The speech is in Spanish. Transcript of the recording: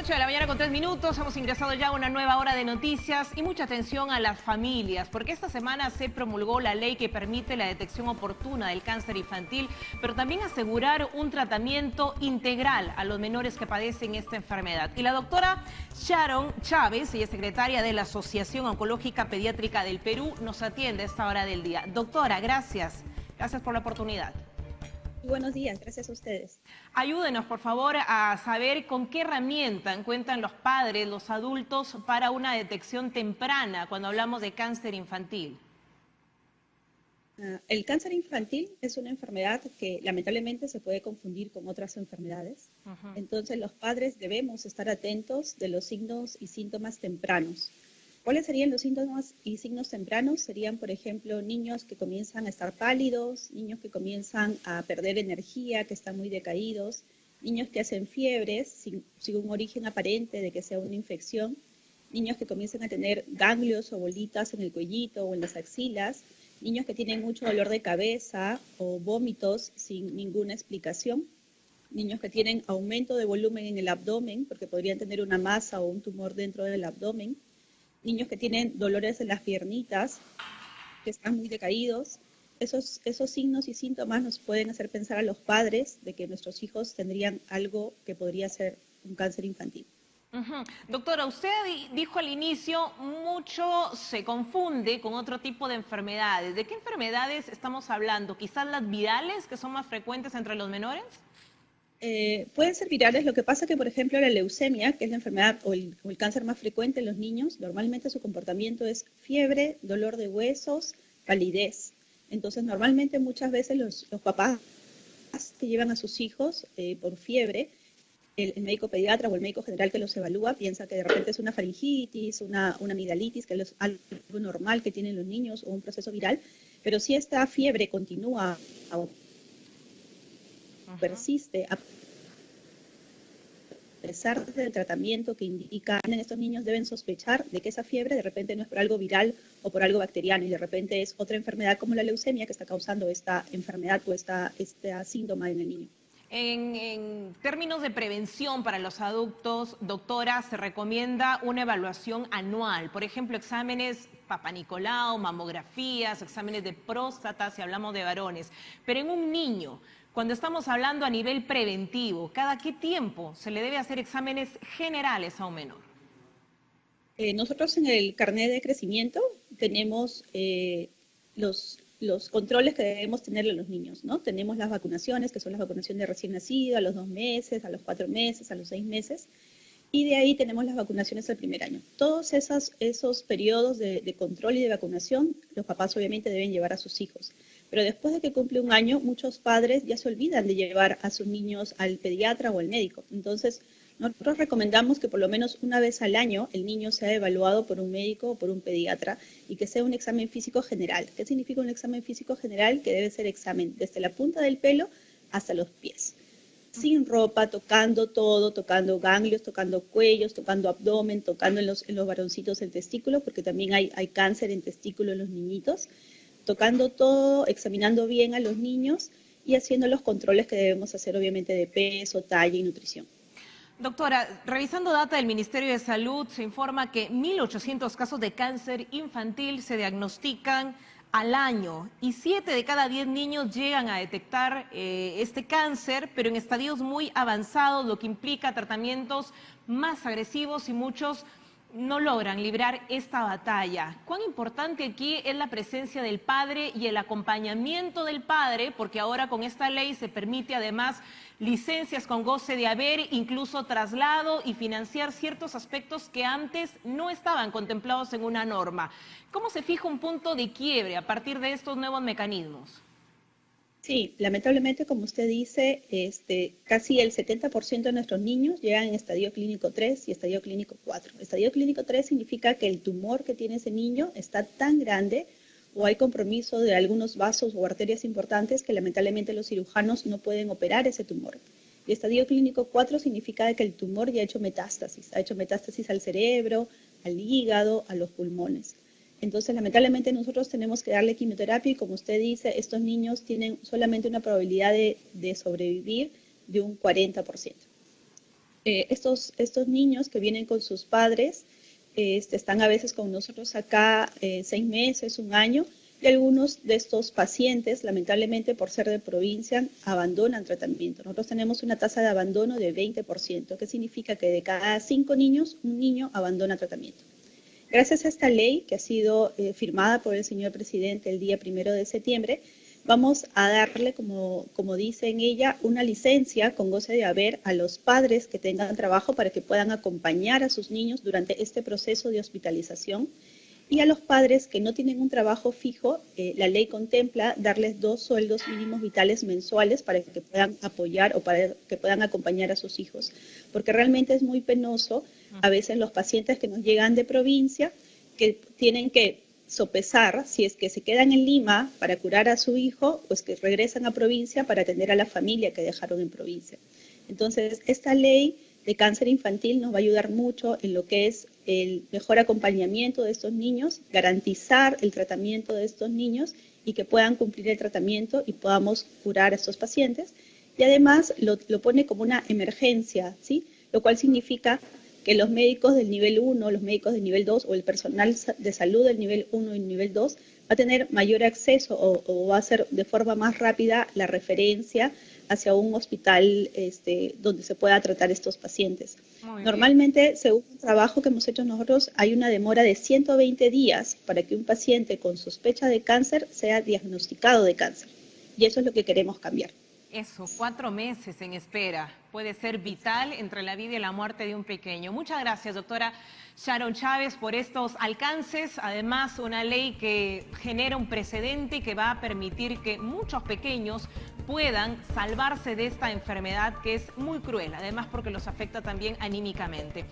8 de la mañana con 3 minutos, hemos ingresado ya a una nueva hora de noticias y mucha atención a las familias, porque esta semana se promulgó la ley que permite la detección oportuna del cáncer infantil, pero también asegurar un tratamiento integral a los menores que padecen esta enfermedad. Y la doctora Sharon Chávez, ella es secretaria de la Asociación Oncológica Pediátrica del Perú, nos atiende a esta hora del día. Doctora, gracias. Gracias por la oportunidad. Buenos días, gracias a ustedes. Ayúdenos, por favor, a saber con qué herramienta cuentan los padres, los adultos, para una detección temprana cuando hablamos de cáncer infantil. El cáncer infantil es una enfermedad que lamentablemente se puede confundir con otras enfermedades. Entonces los padres debemos estar atentos de los signos y síntomas tempranos. ¿Cuáles serían los síntomas y signos tempranos? Serían, por ejemplo, niños que comienzan a estar pálidos, niños que comienzan a perder energía, que están muy decaídos, niños que hacen fiebres sin un origen aparente de que sea una infección, niños que comienzan a tener ganglios o bolitas en el cuellito o en las axilas, niños que tienen mucho dolor de cabeza o vómitos sin ninguna explicación, niños que tienen aumento de volumen en el abdomen porque podrían tener una masa o un tumor dentro del abdomen, niños que tienen dolores en las piernitas, que están muy decaídos. Esos signos y síntomas nos pueden hacer pensar a los padres de que nuestros hijos tendrían algo que podría ser un cáncer infantil. Doctora, usted dijo al inicio, mucho se confunde con otro tipo de enfermedades. ¿De qué enfermedades estamos hablando? ¿Quizás las virales, que son más frecuentes entre los menores? Pueden ser virales, lo que pasa que, por ejemplo, la leucemia, que es la enfermedad o el cáncer más frecuente en los niños, normalmente su comportamiento es fiebre, dolor de huesos, palidez. Entonces, normalmente muchas veces los papás que llevan a sus hijos por fiebre, el médico pediatra o el médico general que los evalúa piensa que de repente es una faringitis, una amigdalitis, que es algo normal que tienen los niños o un proceso viral, pero si esta fiebre continúa o persiste a pesar del tratamiento que indica en estos niños, deben sospechar de que esa fiebre de repente no es por algo viral o por algo bacteriano y de repente es otra enfermedad como la leucemia que está causando esta enfermedad o esta síntoma en el niño. En términos de prevención para los adultos, doctora, se recomienda una evaluación anual. Por ejemplo, exámenes Papa Nicolau, mamografías, exámenes de próstata, si hablamos de varones. Pero en un niño, cuando estamos hablando a nivel preventivo, ¿cada qué tiempo se le debe hacer exámenes generales a un menor? Nosotros en el carnet de crecimiento tenemos los controles que debemos tener a los niños, ¿no? Tenemos las vacunaciones, que son las vacunaciones de recién nacido, a los 2 meses, a los 4 meses, a los 6 meses, y de ahí tenemos las vacunaciones al primer año. Todos esos periodos de control y de vacunación, los papás obviamente deben llevar a sus hijos. Pero después de que cumple un año, muchos padres ya se olvidan de llevar a sus niños al pediatra o al médico. Entonces, nosotros recomendamos que por lo menos una vez al año el niño sea evaluado por un médico o por un pediatra y que sea un examen físico general. ¿Qué significa un examen físico general? Que debe ser examen desde la punta del pelo hasta los pies. Sin ropa, tocando todo, tocando ganglios, tocando cuellos, tocando abdomen, tocando en los varoncitos el testículo, porque también hay cáncer en testículo en los niñitos, tocando todo, examinando bien a los niños y haciendo los controles que debemos hacer obviamente de peso, talla y nutrición. Doctora, revisando data del Ministerio de Salud, se informa que 1.800 casos de cáncer infantil se diagnostican al año y 7 de cada 10 niños llegan a detectar este cáncer, pero en estadios muy avanzados, lo que implica tratamientos más agresivos y muchos no logran librar esta batalla. ¿Cuán importante aquí es la presencia del padre y el acompañamiento del padre? Porque ahora con esta ley se permite además licencias con goce de haber, incluso traslado y financiar ciertos aspectos que antes no estaban contemplados en una norma. ¿Cómo se fija un punto de quiebre a partir de estos nuevos mecanismos? Sí, lamentablemente, como usted dice, casi el 70% de nuestros niños llegan en estadio clínico 3 y estadio clínico 4. Estadio clínico 3 significa que el tumor que tiene ese niño está tan grande o hay compromiso de algunos vasos o arterias importantes que lamentablemente los cirujanos no pueden operar ese tumor. Y estadio clínico 4 significa que el tumor ya ha hecho metástasis al cerebro, al hígado, a los pulmones. Entonces, lamentablemente, nosotros tenemos que darle quimioterapia y, como usted dice, estos niños tienen solamente una probabilidad de sobrevivir de un 40%. estos niños que vienen con sus padres están a veces con nosotros acá 6 meses, un año, y algunos de estos pacientes, lamentablemente por ser de provincia, abandonan tratamiento. Nosotros tenemos una tasa de abandono de 20%, que significa que de cada 5 niños, un niño abandona tratamiento. Gracias a esta ley que ha sido firmada por el señor presidente el día 1 de septiembre, vamos a darle, como dice en ella, una licencia con goce de haber a los padres que tengan trabajo para que puedan acompañar a sus niños durante este proceso de hospitalización. Y a los padres que no tienen un trabajo fijo, la ley contempla darles 2 sueldos mínimos vitales mensuales para que puedan apoyar o para que puedan acompañar a sus hijos. Porque realmente es muy penoso a veces los pacientes que nos llegan de provincia, que tienen que sopesar si es que se quedan en Lima para curar a su hijo, pues que regresan a provincia para atender a la familia que dejaron en provincia. Entonces, esta ley de cáncer infantil nos va a ayudar mucho en lo que es el mejor acompañamiento de estos niños, garantizar el tratamiento de estos niños y que puedan cumplir el tratamiento y podamos curar a estos pacientes. Y además lo pone como una emergencia, ¿sí? Lo cual significa que los médicos del nivel 1, los médicos del nivel 2 o el personal de salud del nivel 1 y nivel 2 va a tener mayor acceso o va a ser de forma más rápida la referencia hacia un hospital donde se pueda tratar estos pacientes. Normalmente, según un trabajo que hemos hecho nosotros, hay una demora de 120 días para que un paciente con sospecha de cáncer sea diagnosticado de cáncer. Y eso es lo que queremos cambiar. Eso, 4 meses en espera. Puede ser vital entre la vida y la muerte de un pequeño. Muchas gracias, doctora Sharon Chávez, por estos alcances. Además, una ley que genera un precedente y que va a permitir que muchos pequeños puedan salvarse de esta enfermedad que es muy cruel, además porque los afecta también anímicamente.